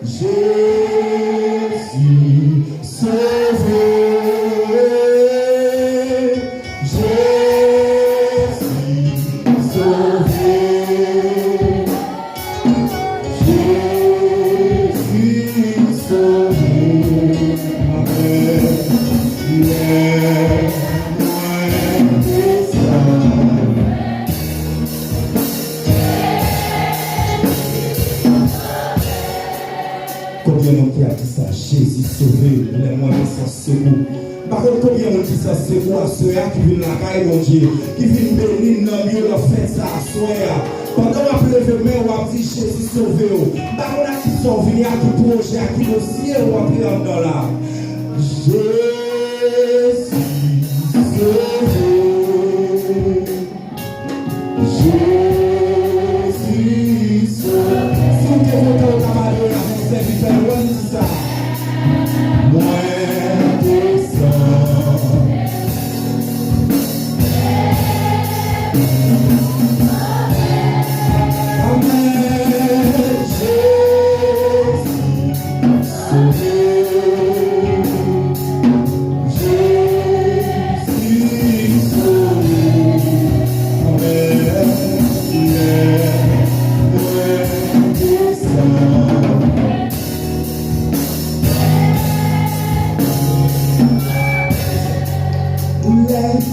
Jésus sauvé. Combien de qui a dit ça? Jésus sauvé, les moyens sont secours. Par contre, combien de dit ça? C'est moi, ceux qui viennent la caille, mon Dieu, qui viennent bénir dans le lieu de fête, ça, soir. Pendant qu'on a levé main, on a dit Jésus sauvé. Par contre, qui sont venus, qui projet, qui dossier, on a pris dans là. Jésus sauvé. Jésus sauvé. Si vous êtes au camarade, vous avez fait loin de ça. Moi,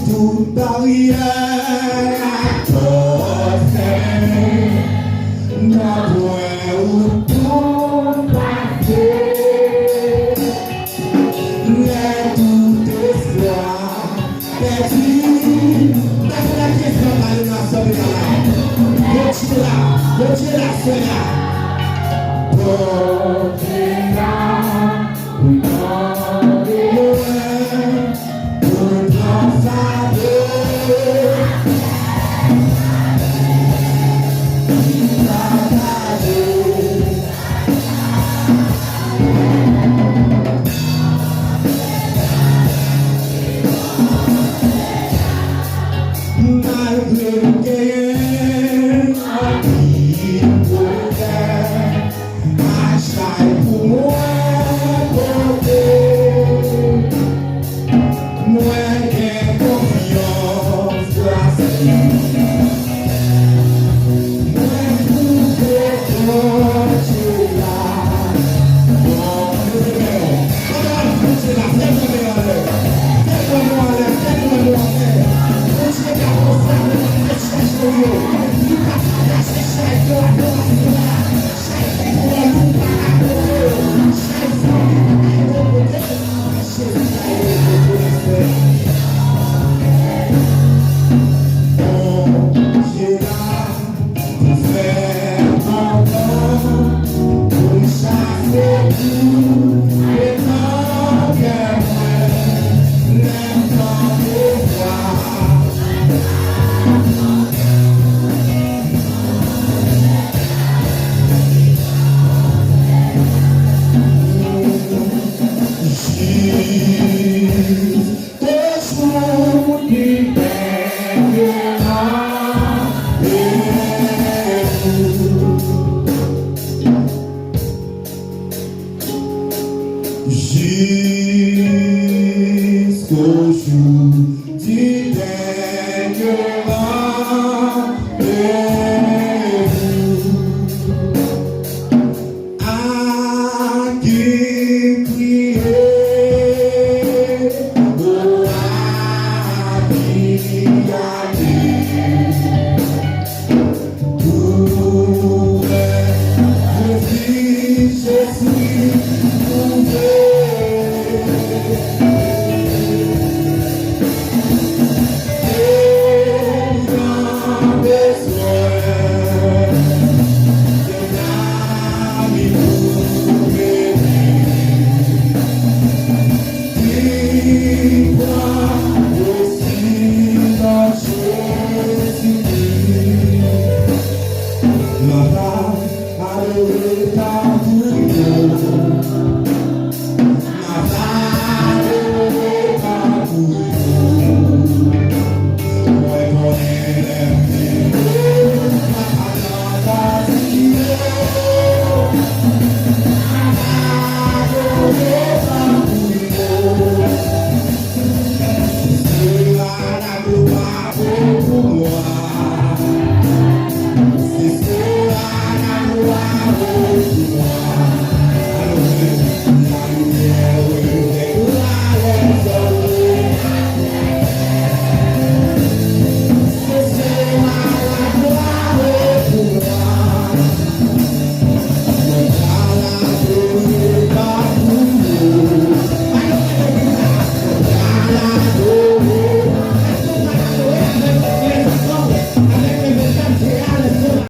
toute barrière à porter, n'a point où tout passer, n'est tout espoir perdu. N'a pas la question à l'animation de la Dieu la Seigneur. Jusqu'au jour du dernier rendez-vous, à qui prier, oh, à qui aller, pour le Jésus trouvé.